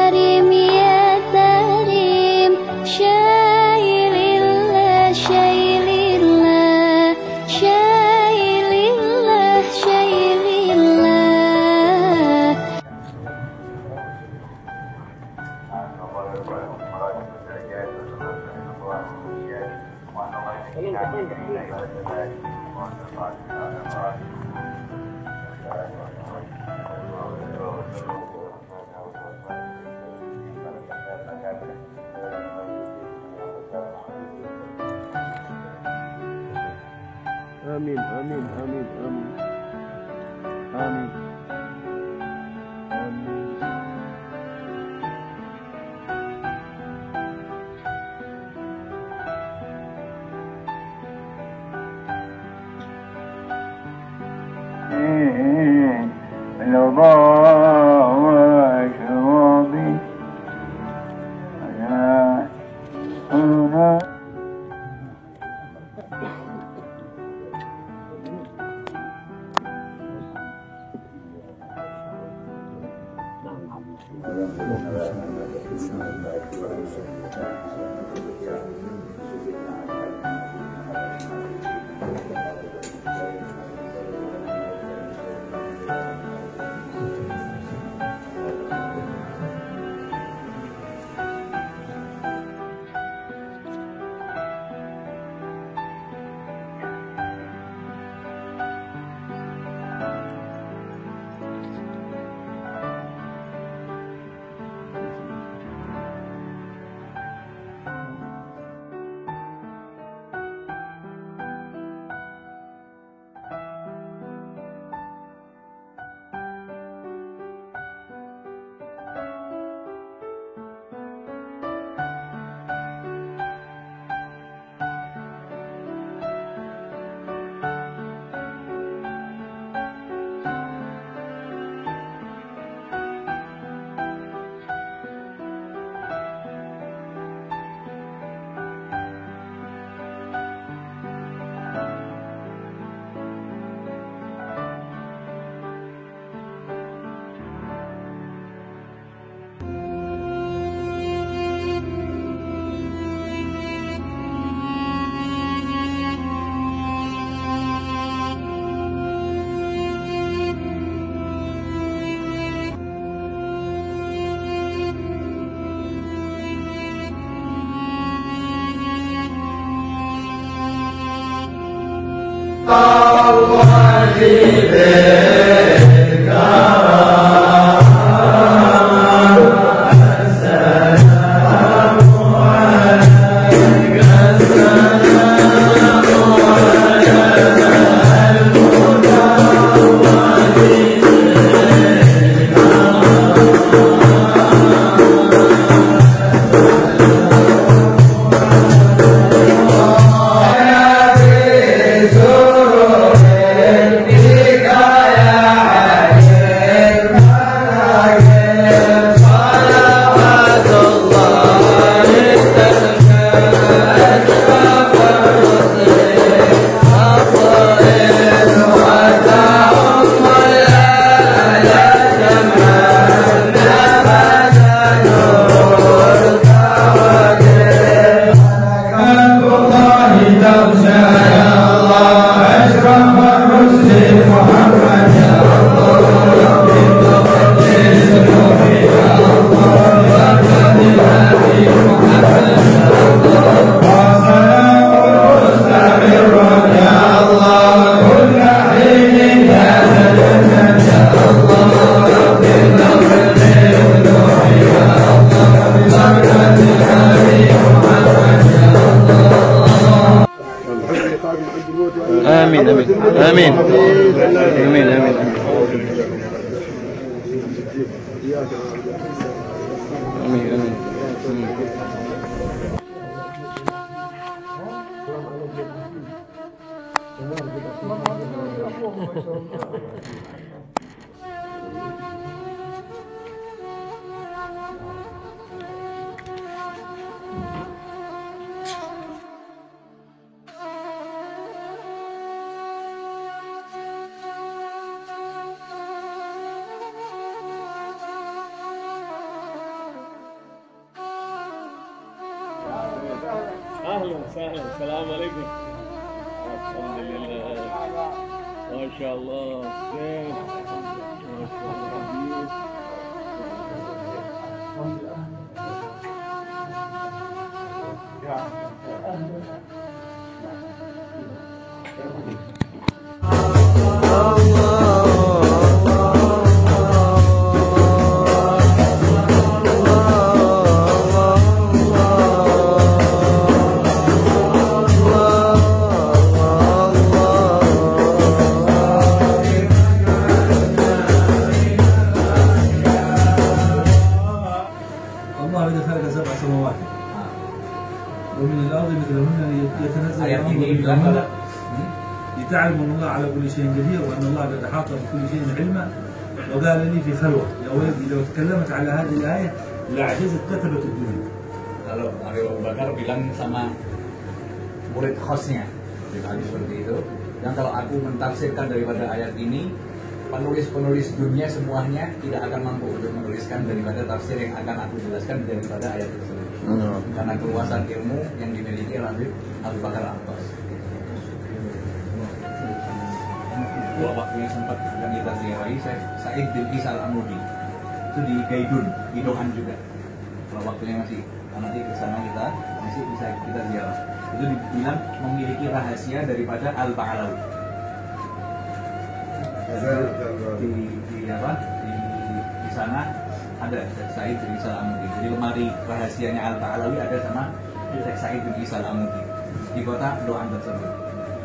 كريم يا كريم، شاي لله شاي لله شاي لله شاي لله. آمين آمين آمين آمين آمين آمين. الرضا واشربي يا هنا. آمين آمين آمين آمين آمين آمين آمين. وسهلا. السلام عليكم. الحمد لله. ما شاء الله. زين. ما شاء الله. الله الذي خلق سبع سماوات ومن الأرض مثلهن يتنزل ayat ini الأمر bilang بينهن لتعلم أن الله على كل شيء قدير وأن الله قد أحاط بكل شيء علما وقال لي في خلوة يا ولدي لو تكلمت على هذه الآية لعجزت كتبة الدنيا. Kalau Abu Bakar bilang sama murid khosnya tadi seperti itu, dan kalau aku mentafsirkan daripada ayat ini, penulis-penulis dunia semuanya tidak akan mampu untuk menuliskan daripada tafsir yang akan aku jelaskan daripada ayat tersebut. Karena keluasan ilmu yang dimiliki Habib Abu Bakar Abbas. Dua waktu yang sempat akan kita ziarahi, Said bin Isa Al-Amudi itu di Gaidun, di Dohan juga. Kalau waktunya masih, nanti ke sana kita masih bisa kita ziarah. Itu dibilang memiliki rahasia daripada Al-Ba'alawi. Di sana ada Syekh Said bin Isa Al-Amudi. Jadi lemari rahasianya Al-Ba'alawi ada sama Syekh Said bin Isa Al-Amudi di kota Doan tersebut.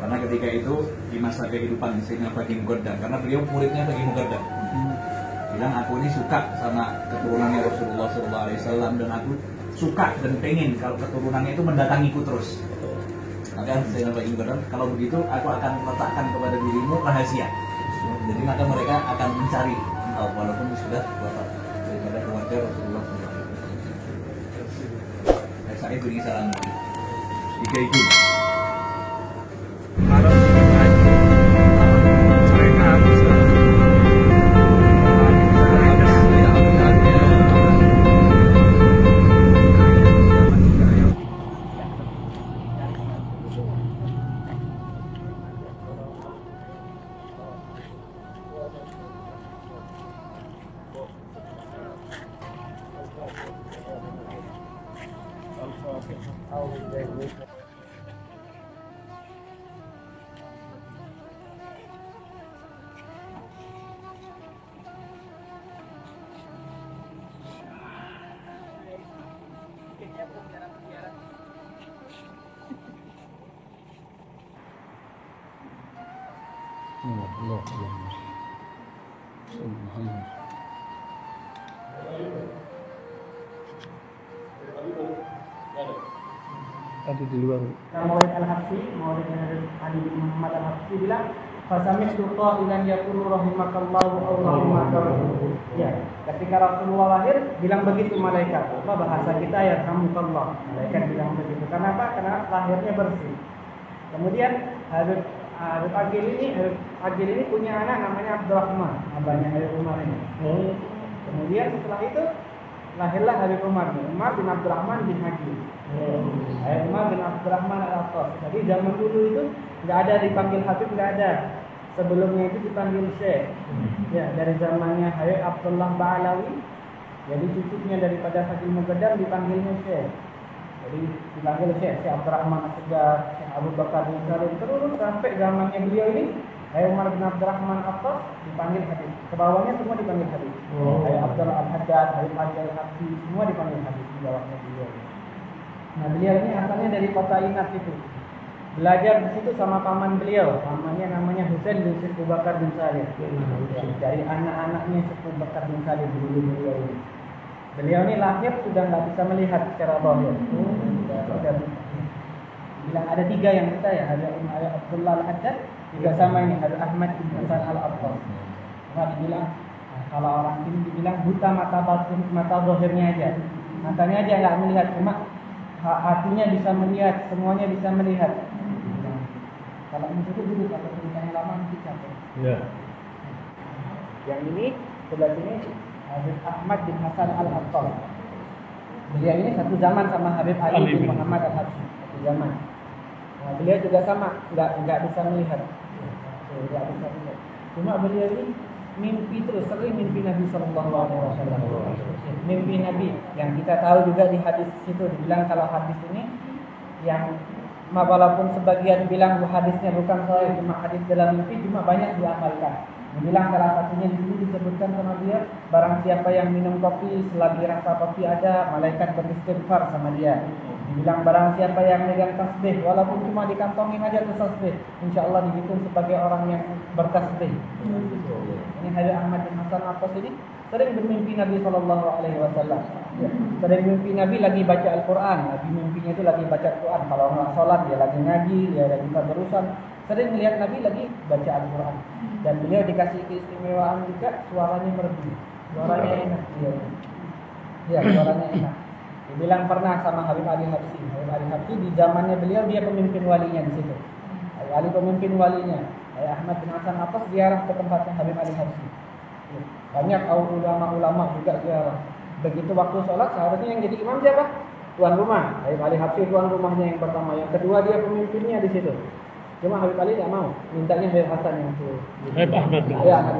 Karena ketika itu di masa kehidupan Sayyidina Bagi Mugaddam, karena beliau muridnya Bagi Mugaddam, bilang aku ini suka sama keturunannya Rasulullah SAW dan aku suka dan pengen kalau keturunannya itu mendatangiku terus. Maka Sayyidina Bagi Mugaddam, kalau begitu aku akan letakkan kepada dirimu rahasia. Jadi maka mereka akan mencari engkau walaupun sudah wafat daripada keluarga Rasulullah SAW. Saya beri salam tiga itu. Ada di luar. Maulid Al-Habsyi, Maulid Ali bin Muhammad Al-Habsyi bilang, "Fasami'tu qailan yaqulu rahimakallahu aw rahimakallahu." Ya, ketika Rasulullah lahir bilang begitu malaikat. Apa bahasa kita ya rahmukallah. Malaikat bilang begitu. Kenapa? Karena lahirnya bersih. Kemudian Habib Agil ini punya anak namanya Abdurrahman, abahnya Habib Umar ini. Kemudian setelah itu lahirlah Habib Umar bin Abdurrahman bin Agil. Habib Umar bin Abdurrahman Al-Aqqas. Jadi zaman dulu itu nggak ada dipanggil Habib, nggak ada. Sebelumnya itu dipanggil Syekh. Ya, dari zamannya Habib Abdullah Ba'alawi. Jadi cucunya daripada Habib Mugaddam dipanggilnya Syekh. Jadi dipanggil Syekh Abdurrahman As-Segar, Syekh Abu Bakar bin Salim, terus sampai zamannya beliau ini Habib Umar bin Abdurrahman Al-Aqqas dipanggil Habib. Ke bawahnya semua dipanggil Habib. Habib Abdullah Al-Haddad, Habib Al-Habsyi, semua dipanggil Habib di bawahnya beliau. Nah, beliau ini asalnya dari kota Inas itu. Belajar di situ sama paman beliau, pamannya namanya Husain bin Abu Bakar bin Salim. Dari anak-anaknya Abu Bakar bin Salim dulu beliau ini. Beliau ini lahir sudah nggak bisa melihat secara zahir. Sudah bilang ada tiga yang kita ya, ada Abdullah Al-Haddad, juga sama ini ada Ahmad bin Hasan Al-Aqqas. Nah, dibilang kalau orang sini dibilang buta mata batin, mata zahirnya aja, matanya aja nggak melihat, cuma hatinya bisa melihat, semuanya bisa melihat. Kalau itu dulu kalau ceritanya lama nanti capek. Ya. Yang ini sebelah sini Habib Ahmad bin Hasan Al-Aqqas. Beliau ini satu zaman sama Habib Ali bin Muhammad Al-Habsyi, satu zaman. Nah, beliau juga sama, nggak bisa melihat. Nggak bisa melihat. Cuma beliau ini mimpi terus, sering mimpi Nabi Sallallahu Alaihi Wasallam. Mimpi Nabi yang kita tahu juga di hadis itu dibilang kalau hadis ini yang walaupun sebagian bilang hadisnya bukan sahih, cuma hadis dalam mimpi, cuma banyak diamalkan. Dibilang salah satunya di sini disebutkan sama dia, barang siapa yang minum kopi selagi rasa kopi ada, malaikat beristighfar sama dia. Dibilang barang siapa yang megang tasbih, walaupun cuma dikantongin aja tuh tasbih, insya Allah dihitung sebagai orang yang bertasbih. Ini Habib Ahmad bin Hasan Atas ini sering bermimpi Nabi Sallallahu Alaihi Wasallam. Sering mimpi Nabi lagi baca Al-Quran. Nabi mimpinya itu lagi baca Al-Quran. Kalau nggak sholat dia lagi ngaji, dia lagi berurusan. Sering melihat Nabi lagi baca Al-Quran. Dan beliau dikasih keistimewaan juga, suaranya merdu, suaranya enak dia. Ya, suaranya enak. Dibilang pernah sama Habib Ali Habsyi. Habib Ali Habsyi di zamannya beliau dia pemimpin walinya di situ. Habib Ali pemimpin walinya. Habib Ahmad bin Hasan Atas ziarah ke tempatnya Habib Ali Habsyi. Banyak ulama-ulama juga ziarah. Begitu waktu sholat seharusnya yang jadi imam siapa? Tuan rumah. Habib Ali Habsyi tuan rumahnya yang pertama. Yang kedua dia pemimpinnya di situ. Cuma Habib Ali tidak mau, mintanya Habib Hasan yang itu. Habib Ahmad bin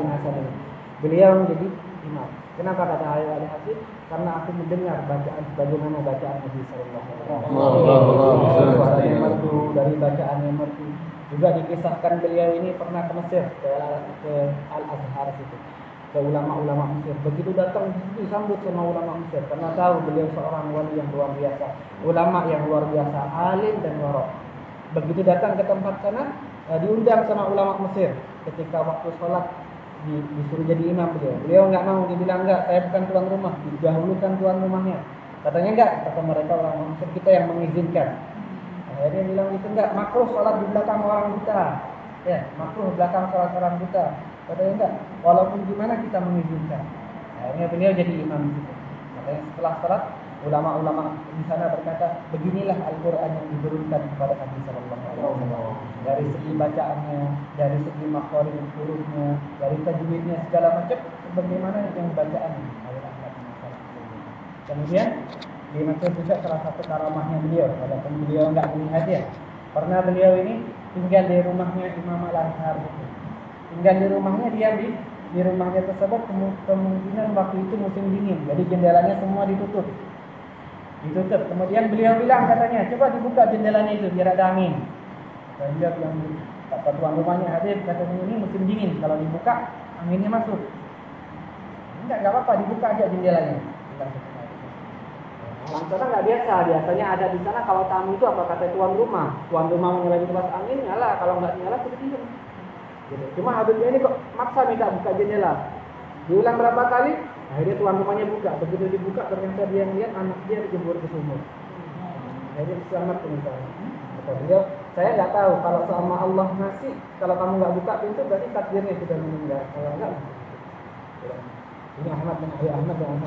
Hasan ini. Beliau menjadi imam. Kenapa kata Habib Ali Habsyi? Karena aku mendengar bacaan sebagaimana bacaan Nabi Sallallahu Alaihi Wasallam. Suaranya merdu, dari bacaan yang merdu. Juga dikisahkan beliau ini pernah ke Mesir, ke Al-Azhar situ, ke ulama-ulama Mesir. Begitu datang disambut sama ulama Mesir, karena tahu beliau seorang wali yang luar biasa, ulama yang luar biasa, alim dan warok. Begitu datang ke tempat sana, diundang sama ulama Mesir. Ketika waktu sholat disuruh jadi imam beliau nggak mau, dibilang enggak, saya bukan tuan rumah, didahulukan tuan rumahnya. Katanya enggak, kata mereka orang Mesir, kita yang mengizinkan. Akhirnya bilang itu enggak, makruh sholat di belakang orang buta. Ya, makruh belakang sholat orang buta. Katanya enggak, walaupun gimana kita mengizinkan. Akhirnya beliau jadi imam di situ. Katanya setelah sholat, ulama-ulama di sana berkata, beginilah Al-Quran yang diturunkan kepada Nabi Sallallahu Alaihi Wasallam. Dari segi bacaannya, dari segi makhraj hurufnya, dari tajwidnya segala macam, sebagaimana yang bacaan Al-Quran. Kemudian di Mesir juga salah satu karamahnya beliau, walaupun beliau enggak melihat dia. Pernah beliau ini tinggal di rumahnya Imam Al-Azhar itu. Tinggal di rumahnya, dia di rumahnya tersebut kemungkinan waktu itu musim dingin, jadi jendelanya semua ditutup. Kemudian beliau bilang katanya, coba dibuka jendelanya itu biar ada angin. Dan dia bilang, kata tuan rumahnya Habib, katanya ini musim dingin, kalau dibuka anginnya masuk. Enggak apa-apa, dibuka aja jendelanya. Orang sana nggak biasa, biasanya ada di sana kalau tamu itu apa kata tuan rumah menyalakan kipas angin, nyala, kalau nggak nyala kita diam. Gitu. Cuma Habibnya ini kok maksa minta buka jendela. Diulang berapa kali? Akhirnya tuan rumahnya buka. Begitu dibuka ternyata dia melihat anak dia dijebur ke sumur. Akhirnya diselamatkan misalnya. Kata beliau, saya nggak tahu kalau sama Allah ngasih, kalau kamu nggak buka pintu berarti takdirnya sudah meninggal. Kalau enggak, ini Ahmad bin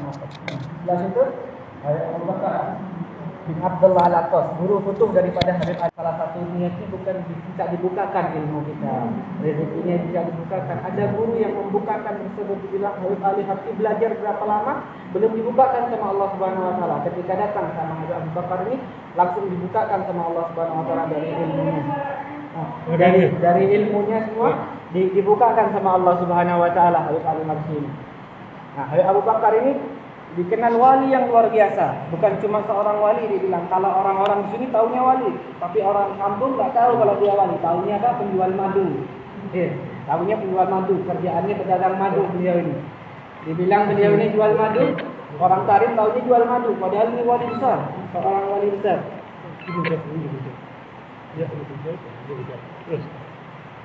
Hasan. Setelah itu Abu Bakar bin Abdullah Al-Atas, guru futuh daripada Habib Ali. Salah satu niatnya bukan tidak dibukakan ilmu kita, rezekinya tidak dibukakan. Ada guru yang membukakan tersebut, dibilang Habib Ali Habsyi belajar berapa lama belum dibukakan sama Allah Subhanahu Wa Taala. Ketika datang sama Habib Abu Bakar ini langsung dibukakan sama Allah Subhanahu Wa Taala dari ilmunya. Dari ilmunya semua dibukakan sama Allah Subhanahu Wa Taala Habib Ali Habsyi ini. Nah, Habib Abu Bakar ini dikenal wali yang luar biasa. Bukan cuma seorang wali, dibilang kalau orang-orang di sini taunya wali, tapi orang kampung nggak tahu kalau dia wali. Taunya apa? Penjual madu. Taunya penjual madu. Kerjaannya pedagang madu beliau ini. Dibilang beliau ini jual madu, orang Tarim taunya jual madu. Padahal ini wali besar, seorang wali besar.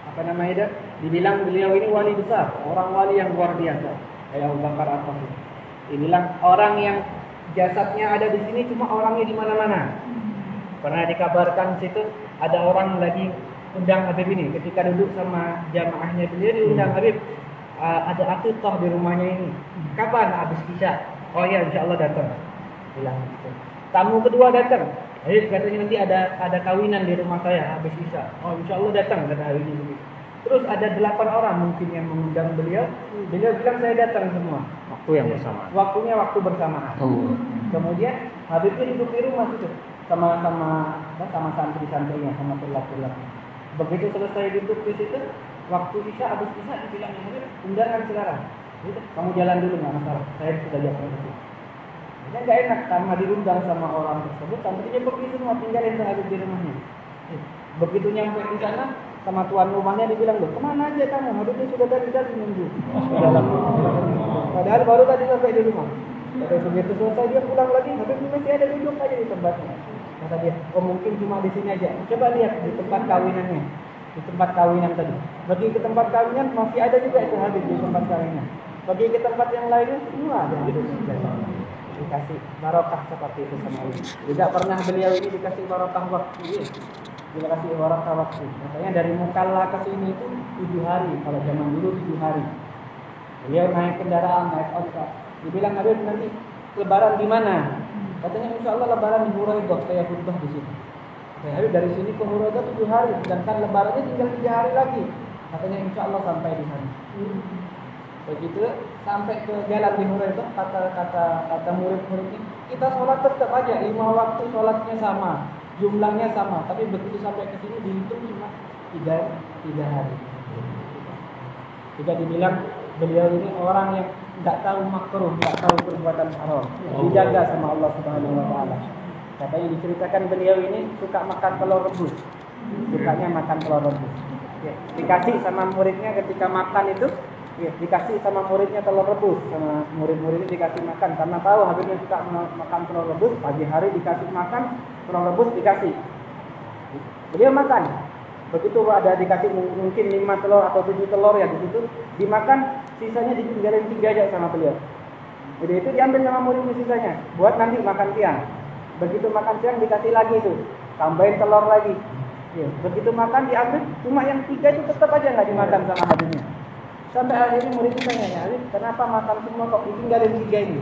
Apa namanya dia? Dibilang beliau ini wali besar, orang wali yang luar biasa. Kayak Abu Bakar Atas. Inilah orang yang jasadnya ada di sini, cuma orangnya di mana-mana. Pernah dikabarkan situ ada orang lagi undang Habib ini, ketika duduk sama jamaahnya beliau diundang Habib, ada akikah di rumahnya ini. Kapan? Habis isya. Oh iya, insya Allah datang. Bilang gitu. Tamu kedua datang. Habib katanya nanti ada kawinan di rumah saya habis isya. Oh insya Allah datang, kata Habib ini. Terus ada 8 orang mungkin yang mengundang beliau. Beliau bilang saya datang semua. Waktu yang bersamaan. Waktunya waktu bersamaan. Kemudian Habibnya duduk di rumah situ. sama santri-santrinya, sama tulak-tulaknya. Begitu selesai duduk di situ, waktu isya, habis isya dibilang yang murid, undangan sekarang. Gitu, kamu jalan dulu nggak masalah, saya sudah jawab itu. Ini nggak enak karena diundang sama orang tersebut, santrinya pergi semua, tinggalin tuh Habib di rumahnya. Begitu nyampe di sana, sama tuan rumahnya dibilang, loh kemana aja kamu? Habibnya sudah dari nunggu. Padahal baru tadi sampai di rumah. Begitu selesai dia pulang lagi, Habib masih ada duduk aja di tempatnya. Kata dia, oh mungkin cuma di sini aja. Coba lihat di tempat kawinannya, di tempat kawinan tadi. Bagi ke tempat kawinan masih ada juga itu Habib di tempat kawinan. Bagi ke tempat yang lainnya semua ada Habib. Dikasih barokah seperti itu sama Allah. Tidak pernah beliau ini dikasih barokah waktu. Dikasih barokah waktu. Makanya dari Mukalla ke sini itu 7 hari. Kalau zaman dulu 7 hari. Beliau naik kendaraan, naik onta. Dibilang Habib nanti lebaran di mana? Katanya insya Allah lebaran di Huraidah, saya khutbah di sini. Habib dari sini ke Huraidah 7 hari, sedangkan lebarannya tinggal 3 hari lagi. Katanya insya Allah sampai di sana. Begitu sampai ke jalan di Huraidah, kata murid-muridnya, kita sholat tetap aja 5 waktu sholatnya sama, jumlahnya sama, tapi begitu sampai ke sini dihitung cuma 3 hari. Juga dibilang beliau ini orang yang tidak tahu makruh, tidak tahu perbuatan haram, dijaga sama Allah Subhanahu Wa Taala. Katanya diceritakan beliau ini suka makan telur rebus, sukanya makan telur rebus. Ya, dikasih sama muridnya ketika makan itu, ya, dikasih sama muridnya telur rebus, sama murid-muridnya dikasih makan karena tahu Habibnya suka makan telur rebus. Pagi hari dikasih makan telur rebus dikasih, beliau makan. Begitu ada dikasih mungkin 5 telur atau 7 telur ya di situ dimakan, sisanya ditinggalin 3 aja sama beliau. Jadi itu diambil sama muridnya sisanya buat nanti makan siang. Begitu makan siang dikasih lagi itu, tambahin telur lagi. Ya, begitu makan diambil, cuma yang 3 itu tetap aja nggak dimakan sama Habibnya. Sampai akhirnya muridnya tanya, Habib kenapa makan semua kok ditinggalin 3 ini?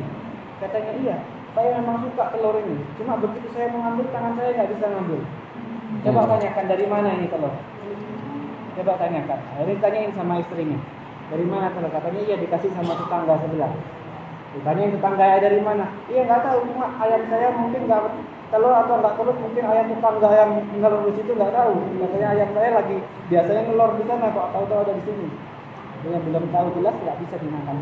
Katanya iya, saya memang suka telur ini. Cuma begitu saya mau ngambil tangan saya nggak bisa ngambil. Coba tanyakan dari mana ini telur. Coba tanyakan. Akhirnya tanyain sama istrinya. Dari mana telur? Katanya iya dikasih sama tetangga sebelah. Ditanyain tetangga dari mana? Iya nggak tahu. Cuma ayam saya mungkin nggak telur atau nggak telur. Mungkin ayam tetangga yang ngelor di situ nggak tahu. Katanya ayam saya lagi biasanya ngelor di sana kok tahu-tahu ada di sini. Dia belum tahu jelas nggak bisa dimakan.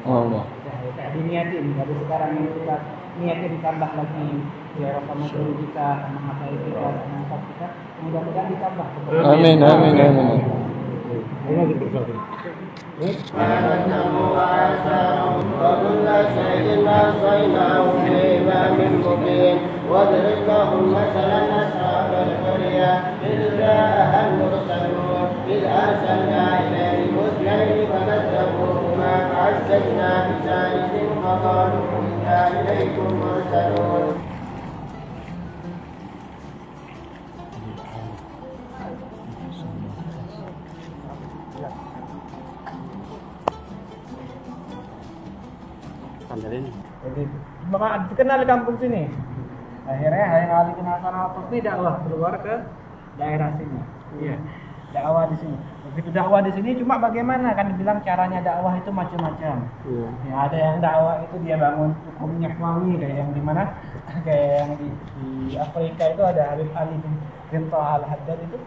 Allah. Kayak diniatin. Dari sekarang ini kita niatnya ditambah lagi. Ya sama guru kita, sama materi kita, sama ustaz kita, mudah-mudahan ditambah. Amin, amin, amin. وكل شيء أحصيناه في إمام مبين واضرب لهم مثلا أصحاب القرية إذ جاءها المرسلون إذ أرسلنا إليهم اثنين فكذبوهما فعززنا بثالث فقالوا إنا إليكم مرسلون. Jadi dikenal kampung sini. Akhirnya Hayang Ali Hasan Al-Qusni dakwah keluar ke daerah sini. Iya. Dakwah di sini. Begitu dakwah di sini cuma bagaimana kan dibilang caranya dakwah itu macam-macam. Ya, ada yang dakwah itu dia bangun toko minyak wangi kayak yang di mana? Kayak yang di Afrika itu ada Habib Ali bin Taha Al-Haddad itu.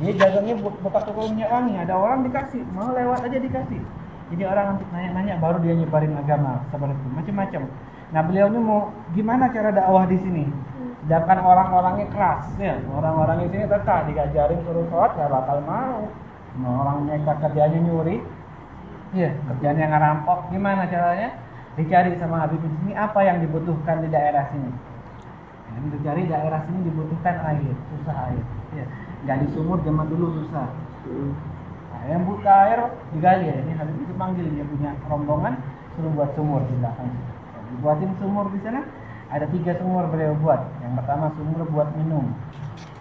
Dia jaganya buka toko minyak wangi, ada orang dikasih, mau lewat aja dikasih. Jadi orang nanti nanya-nanya baru dia nyebarin agama seperti itu, macam-macam. Nah beliau ini mau gimana cara dakwah di sini? Sedangkan orang-orangnya keras, ya orang-orang di sini tetap diajarin suruh sholat nggak bakal mau. Nah, orang mereka kerjanya nyuri, ya kerjanya ngerampok. Gimana caranya? Dicari sama Habib di sini apa yang dibutuhkan di daerah sini. Yang dicari daerah sini dibutuhkan air, susah air. Ya, nggak di sumur zaman dulu susah. Yang buka air digali ya. Ini Habib itu panggil dia punya rombongan suruh buat sumur di belakang. Dibuatin sumur di sana. Ada 3 sumur beliau buat. Yang pertama sumur buat minum.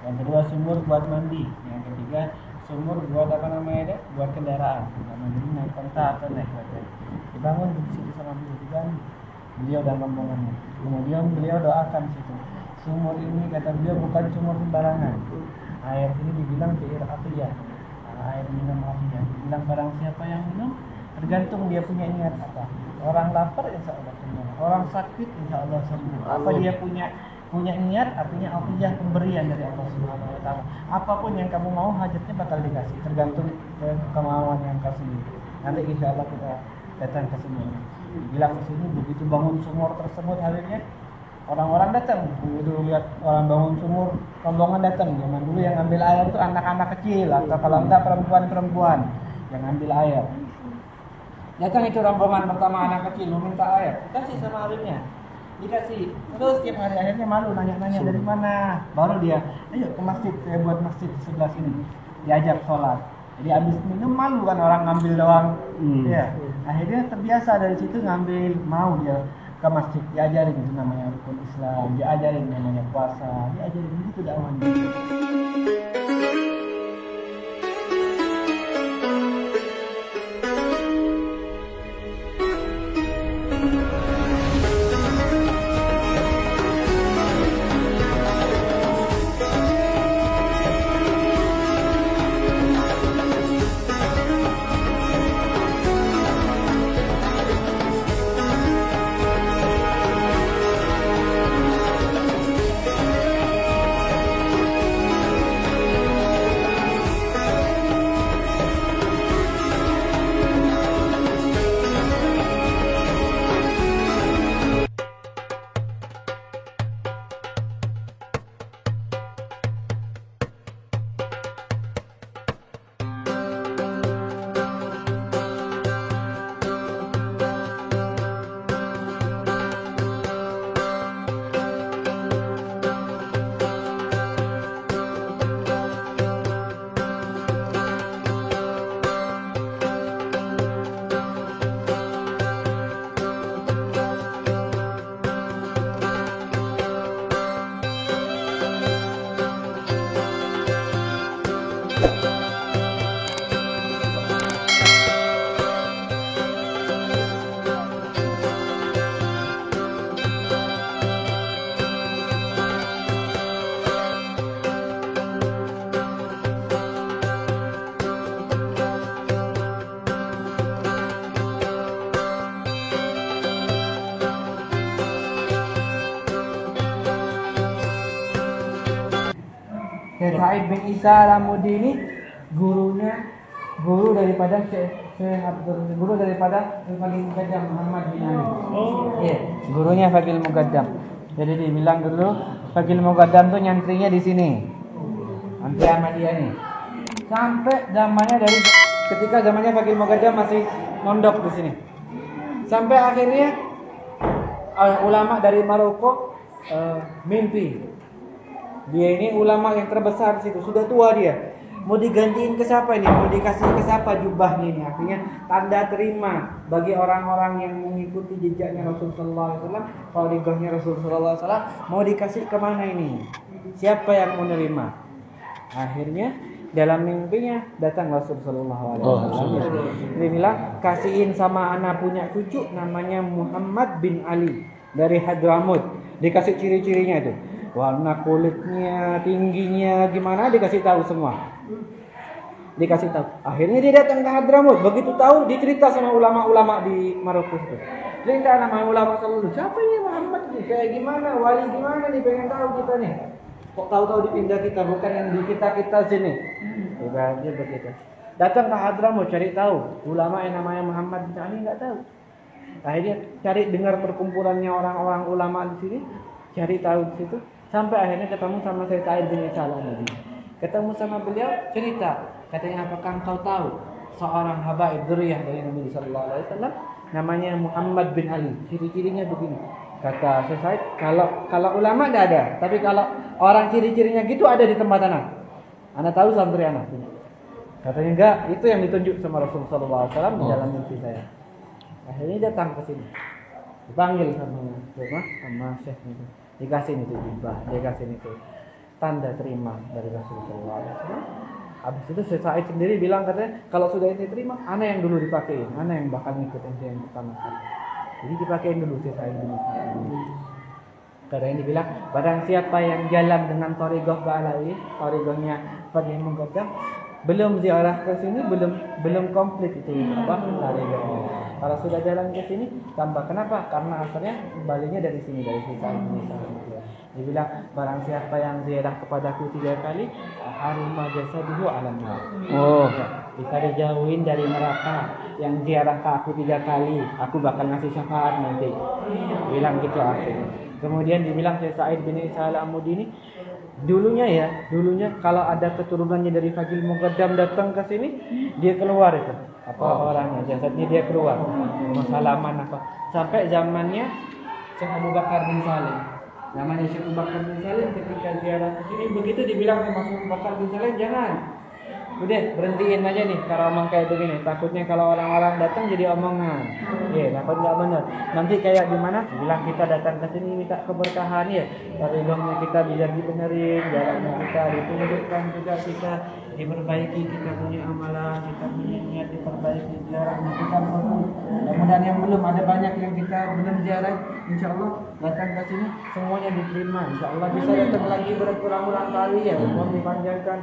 Yang kedua sumur buat mandi. Yang ketiga sumur buat apa namanya deh? Buat kendaraan. Jadi naik kontak atau naik motor. Dibangun di situ sama diganti beliau dan rombongannya. Kemudian beliau doakan situ. Sumur ini kata beliau bukan sumur sembarangan. Air ini dibilang biir atiyah. Air minum apinya. Bilang barang siapa yang minum tergantung dia punya niat apa. Orang lapar insya Allah sembuh. Orang sakit insya Allah sembuh. Apa dia punya punya niat artinya atiyah, pemberian dari Allah Subhanahu wa taala. Apapun yang kamu mau hajatnya bakal dikasih, tergantung kemauan yang kau sendiri. Nanti insyaallah kita datang ke sini. Bilang ke sini begitu bangun sumur tersebut akhirnya orang-orang datang. Begitu lihat orang bangun sumur, rombongan datang. Zaman dulu yang ambil air itu anak-anak kecil atau kalau enggak perempuan-perempuan yang ambil air. Datang itu rombongan pertama anak kecil meminta air, kasih sama airnya, dikasih. Terus tiap hari akhirnya malu nanya-nanya dari mana. Baru dia, ayo ke masjid, saya buat masjid di sebelah sini. Diajak sholat. Jadi habis minum malu kan orang ngambil doang. Ya. Akhirnya terbiasa dari situ ngambil, mau dia ke masjid, diajarin itu namanya rukun Islam, diajarin namanya puasa, diajarin begitu dakwahnya. Syekh Sa'id bin Isa Al-Amudi ini guru daripada Fagil Mugaddam Muhammad bin Ali. Iya, gurunya Fagil Mugaddam. Jadi dibilang dulu Fagil Mugaddam tuh nyantrinya di sini. Antri Ahmadiyah nih. Sampai zamannya ketika zamannya Fagil Mugaddam masih mondok di sini. Sampai akhirnya ulama dari Maroko mimpi. Dia ini ulama yang terbesar di situ, sudah tua dia. Mau digantiin ke siapa ini? Mau dikasih ke siapa jubahnya ini? Artinya tanda terima bagi orang-orang yang mengikuti jejaknya Rasulullah SAW, khalifahnya Rasulullah SAW. Mau dikasih kemana ini? Siapa yang menerima? Akhirnya dalam mimpinya datang Rasulullah SAW. Dia bilang, kasihin sama anak punya cucu namanya Muhammad bin Ali dari Hadramut. Dikasih ciri-cirinya itu. Warna kulitnya, tingginya, gimana dikasih tahu semua. Dikasih tahu. Akhirnya dia datang ke Hadramut. Begitu tahu, dicerita sama ulama-ulama di Maroko itu. Cerita nama ulama selalu. Siapa ini Muhammad nih? Kayak gimana? Wali gimana nih? Pengen tahu kita nih. Kok tahu-tahu dipindah kita, bukan yang di kita sini. Ibaratnya begitu. Datang ke Hadramut cari tahu. Ulama yang namanya Muhammad bin Ali nggak tahu. Akhirnya cari dengar perkumpulannya orang-orang ulama di sini. Cari tahu di situ. Sampai akhirnya ketemu sama Syekh Sa'id bin Isa Al-Amudi. Ketemu sama beliau, cerita. Katanya, apakah engkau tahu seorang habaib dzurriyyah dari Nabi sallallahu alaihi wasallam namanya Muhammad bin Ali. Ciri-cirinya begini. Kata Syekh Sa'id, kalau ulama enggak ada, tapi kalau orang ciri-cirinya gitu ada di tempat anak. Anak tahu santri anak. Katanya enggak, itu yang ditunjuk sama Rasulullah sallallahu alaihi wasallam di dalam mimpi saya. Akhirnya datang ke sini. Dipanggil sama Syekh itu. Dikasih itu jubah, dikasih itu tanda terima dari Rasulullah SAW. Habis itu Syekh Sa'id sendiri bilang katanya, kalau sudah ini terima, ana yang dulu dipakein, ana yang bakal ngikutin yang pertama kali. Jadi dipakein dulu Syekh Sa'id bin Isa. Katanya dibilang, barang siapa yang jalan dengan thariqah Ba'alawi, thariqahnya Fagil Mugaddam, belum ziarah ke sini, belum komplit itu thariqahnya. Kalau sudah jalan ke sini tambah. Kenapa? Karena asalnya kembalinya dari sini, dari Syekh Sa'id bin Isa. Dibilang barang siapa yang ziarah kepadaku 3 kali, haruma jasaduhu alam nar. Oh. Ya, bisa dijauhin dari neraka. Yang ziarah ke aku 3 kali, aku bakal ngasih syafaat nanti. Bilang gitu aku. Kemudian dibilang Syekh Said bin Isa Al-Amudi ini, dulunya kalau ada keturunannya dari Fajil Muqaddam datang ke sini, dia keluar itu. Orangnya, jasadnya dia keluar. Mau salaman apa. Sampai zamannya Syekh Abu Bakar bin Salim. Namanya Syekh Abu Bakar bin Salim ketika ziarah ke sini, begitu dibilang sama Syekh Abu Bakar bin Salim, jangan. Udah, berhentiin aja nih kalau omong kayak begini. Takutnya kalau orang-orang datang jadi omongan. Ya, takut nggak benar. Nanti kayak gimana? Bilang kita datang ke sini minta keberkahan ya. Dari dongnya kita biar dibenerin, jalannya kita ditunjukkan juga kita diperbaiki, kita punya amalan, kita punya niat diperbaiki, jalannya kita mudah-mudahan yang belum ada banyak yang kita belum ziarah. Insya Allah datang ke sini semuanya diterima. Insya Allah bisa datang lagi berulang-ulang kali ya. Mohon dipanjangkan.